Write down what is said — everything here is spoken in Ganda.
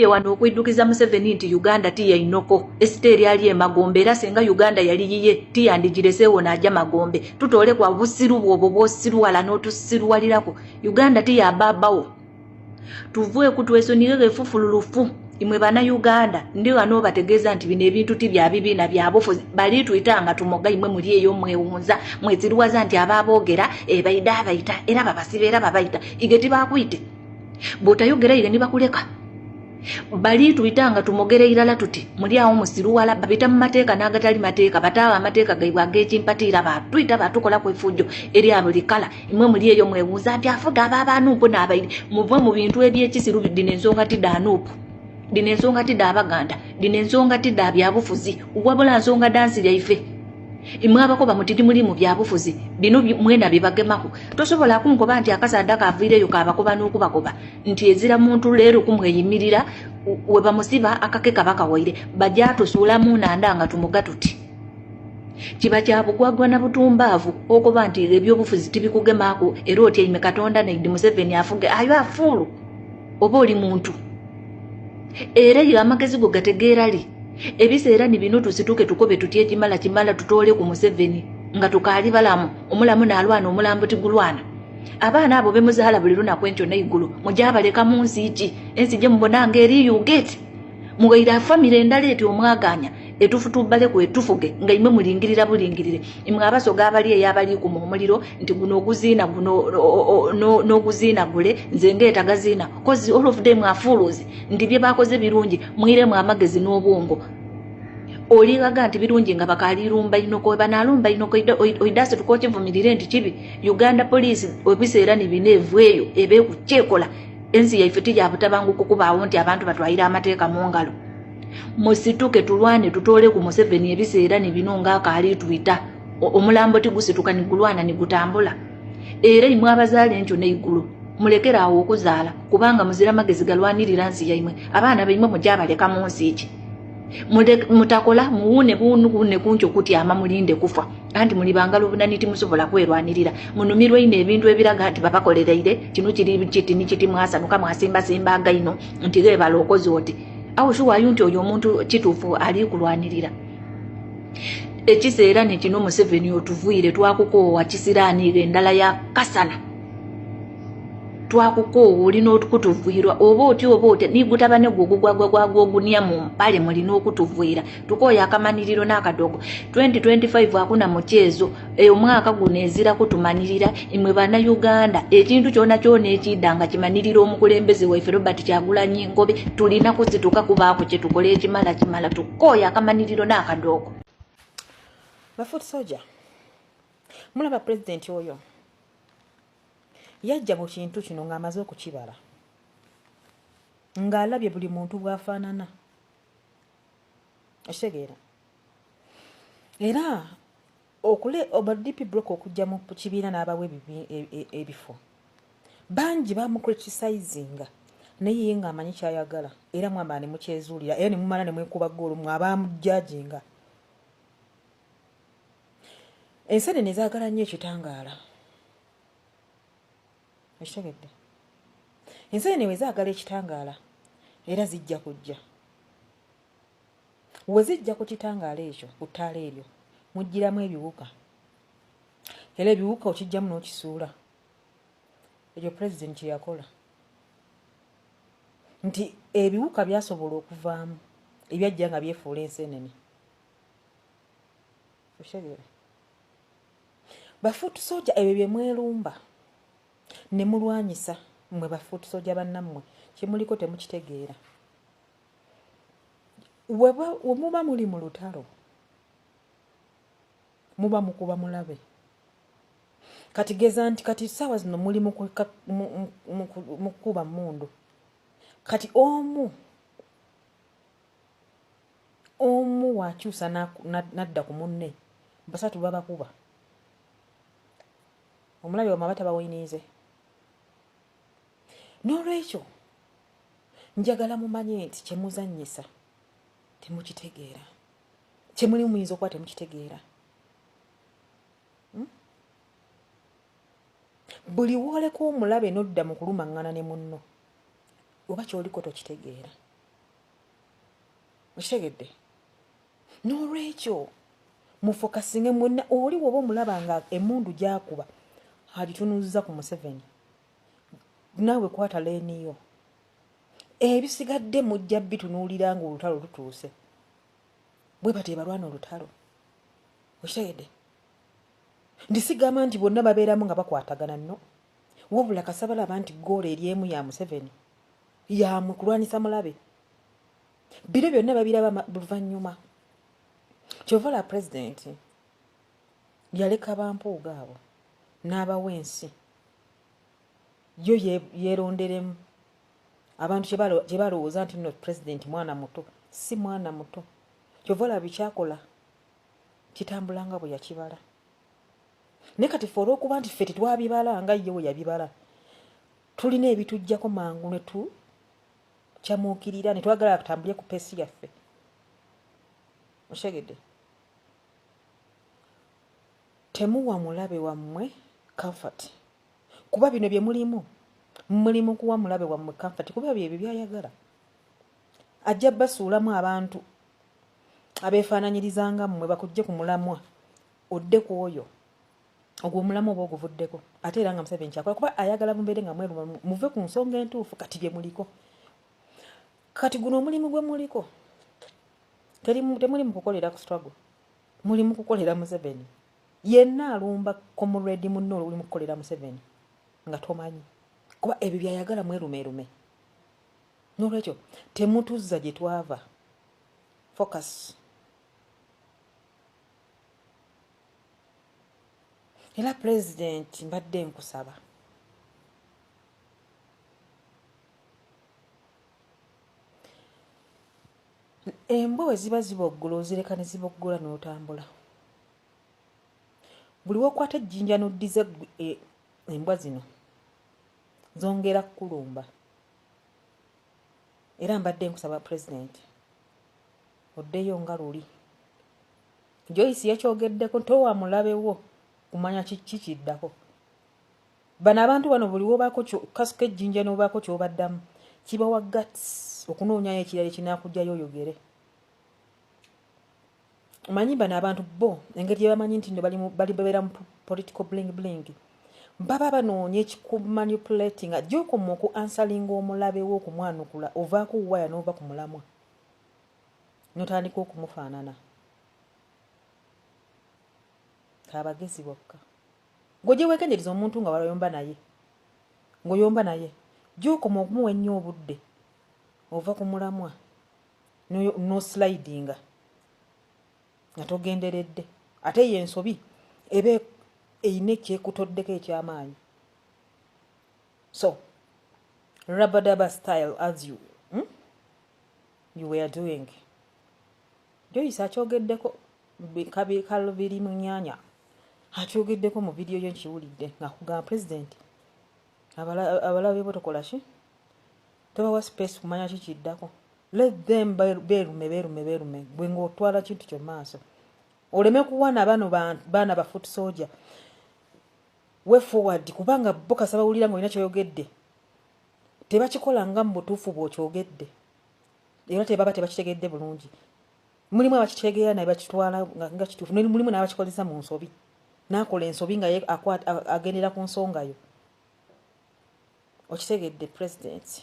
wano okwidukiza Museveni nti Uganda tiya inoko esiteri ali emagombe era senga Uganda yali yiye tiyandigireseewo n'ajja magombe tutole kwa busiru bwobo bwosiruwala n'otusiruwalirako Uganda tiya babawo tuvuye kutwesonirege fufululufu imwe bana Uganda ndi wano bategeeza nti bino ebintu tibya bibina byabufu bali tuyitanga tumoga imwe muri eyo mwewunza mweziruwaza nti ababoogera ebayida abayita era babasibe era babayita igeti bakwite botayogera ire nibakuleka bali tuyitanga tumogere irala tuti muri awo musiruwala babita mu mateeka n'agatali mateeka batawa amateeka gaibwa ag'ekimpatiira batuyita batukola kwefujo eri abulikala imwe muri eyo mwewunza nti afuga ababanuupu n'abayidi muve mu bintu ebyekisiru dine ensonga tidaanuupu dine ensonga tidaabaganda dine ensonga tidabyabufuzi wabula nsonga dansi lyaife imwe abakoba mutiri muli mu byabufuzi bino mwena bibagemako tosobola kunkoba nti akasada kaviireyo kabakoba n'okubakoba nti ezira muntu leero kumweyimirira we bamusiba akake kabakawaire bajja tusuulamu nanda nga tumuga tuti kiba kyabugwagwa na butumbaavu okuba nti ebyobufuzi tibikugemako era otya ime Katonda Naidi Museveni afuge ayo afuulu oba oli muntu era yo amagezi go gategeerali ebiseera ni bino tusituke tukobe tutye kimala tutole ku Museveni nga tukaali balamu omulamu n'alwana omulambo tigulwana abaana abo bemuzaala buli lunaku enkyo n'eigulu mujabaleka mu nsi ki ensi gye mubona ng'eri yugeti mugaira famire endala eti omwaganya etufutubale ku etufuge nga imwe mulingirira bulingirire imwe abasoga abali eyabali ku omuliro nti guno oguziina guno n'oguziina gule nze ng'etagaziina kozi all of them afuluzi ndi bye bakoze birungi mwiremu amagezi n'obwongo oligaga nti birungi nga bakalirumba inoko banalumba inoko oidase tukokivumirire nti kibi Uganda police obiseera ni bineevueyo ebe kuchekola ensi yaife tija butabanguko kubaawo nti abantu batwayira amateeka mu ngalo musituke tulwane tutole ku Museveni ebiseera ni bino ng'akaali tuyita omulambo tigusituka ni gulwana ni gutambula era imwe abazaala enkyo n'eigulu mulekera awo okuzaala kubanga muzira magezi galwanirira nsi yaimwe abaana baimwe mujabaleka mu nsi ki mutakola muwune buune kuncho kuti ama mulinde kufa anti muli bangalo bunaniti musobola kwerwanirira munumirwe ine ebintu ebiraga nti babakolereire kino kiri kiti ni kiti mwasanuka mwasimba simba gaino nti geba lokozi oti awo shuwa yunti oyo omuntu kitufu ali kulwanirira ekiseera ni kino Museveni otuvuire twakukoowa kisiraanire endala ya kasana twakukoowa olina okutuvuirwa oba otya nigutabane gwogugwagwagunia mu mpale mulina okutuvuira tukooya akamaniriro n'akadogo 2025 hakuna muchezo omwaka guno ezira kutumanirira imwe bana Uganda ekintu kyona kyona ekidanga kimanirira omukulembeze waife Robert Kyagulanyi Ngobe tulina kusituka kubaako kye tukole ekimala tukooya akamaniriro n'akadogo Bafuti Soja mulaba president oyo yajja mu kintu kino ng'amaze okukibala ng'alabye buli muntu bw'afaanana ekitegeera era DP block okujja mu kibiina n'abawe ebifo bangi bamucriticizinga naye ye ng'amanyi kyayagala era mwamba ne mukyezuulira era ne mumala ne mwekuba ggoolo mwabamujjajinga enseenene zaagala nnyo ekitangaala ekitegedde enseenene we zaagala ekitangaala era zijja kujja we zijja ku kitangaala ekyo ku ttaala eryo mujjiramu ebiwuka era ebiwuka okijjamu n'okisuula ekyo pulezidenti kye yakola nti ebiwuka byasobola okuvaamu ebyajja nga byefuula enseenene ekitegeera Bafuti Soja ebyo bye mwerumba ne mulwanyisa mwe Bafuti Soja bannammwe kimuliko temukitegeera muba muli mu lutalo muba mukuba mulabe kati geza nti kati ssaawa zino muli mukuba mundu kati omu wakyusa nadda ku munne basatu babakuba omulabe wamabata bawiniize n'olwekyo njagala mumanye nti kyemuzannyisa temukitegeera kyemuli muyinza okuba temukitegeera buli wooleko omulabe n'odda mu kulumaŋŋana ne munno oba kyoliko tokitegeera okitegedde n'olwekyo mufokasinge mwenna oli woba omulaba nga emmundu gyakuba agitunuuza ku Museveni naawe kwata leeniyo ebisigadde mujja bitunuulira nga olutalo lutuuse bwe bati balwana olutalo okitegedde ndisigamba nti bonna babeeramu nga bakwatagana nno wabula kasabalaba nti goola eri emu ya Museveni yamwe kulwanisa mulabe bino byonna babiraba luvannyuma kyova la pulezidenti yaleka bampuuga abo n'abawa ensi yo yeeronderemu abantu kye balowooza nti nno pulezidenti mwana muto si mwana muto kyova olaba bikyakola kitambula nga bwe yakibala naye kati fe olw'okuba nti ffe tetwabibala nga ye we yabibala tulina ebitujjako mangu ne kyamuukirira ne twagala tutambule ku peesi yaffe okitegedde temuwa mulabe wammwe comfort kuba bino bye mulimu kuwa mulabe wammwe comfort kuba byebyo byayagala ajja basuulamu abantu abeefaananyiriza nga mmwe bakujje ku mulamwa odde ku oyo ogwo omulamu oba oguvuddeko ate era nga Museveni kyakola kuba ayagala mumbeere nga mweru muve ku nsonga entuufu kati bye muliko kati guno omulimu gwe muliko temuli mu kukolera ku struggle muli mu kukolera Museveni yenna alumba comrade munno oli mu kukolera Museveni nga tomanyi kuba ebyo byayagala mwerumeerume n'olwekyo temutuzza gye twava focus era pulezidenti mbadde nkusaba embwa we ziba ziboggula ozireka ne ziboggula n'otambula buli wokwata ejjinja n'oddiza embwa zino zongera kukulumba era mbadde nkusaba pulezidenti oddeyo nga luli Joyce yakyogeddeko towa mulabewo kumanya kiki kiddako bano abantu bano buli wobaako kasuka ejjinja n'obaako ky'obaddamu kibawa guts okunoonyayo ekirala ekinaakujjayo oyogere manyi bano abantu bo engeri gye bamanyi nti bali babeera mu political bling baba banoonya ekikumanipulatinga gy'okoma oku ansalinga omulabewo okumwanukula ovaako waya n'ova ku mulamwa n'otandika okumufaanana abagezi bokka gwe weekendereza omuntu nga ng'oyomba naye gy'okoma okumuwa ennyo obudde ova ku mulamwa n'oslidinga nga togenderedde ate ye ensobi eba eyina ekyekutoddeko eky'amaanyi so rabadaba style as you were doing Joyce akyogeddeko kalubiri mu nnyanya akyogeddeko mu vidiyo yo nkiwulidde ng'akugamba pulezidenti abalabe bo tokola ki tobawa space kumanya kikiddako let them beerume gwe ng'otwala kintu kyo maaso oleme kuwana bano baana ba foot soldier we forward kubanga bo kasa bawulira ng'olina kyoyogedde tebakikola nga mu butuufu bw'okyogedde era tebakitegedde bulungi mulimu abakitegeera naye bakitwala nga kituufu mulimu n'abakikozesa mu nsobi n'akola ensobi nga agendera ku nsonga yo okitegedde pulezidenti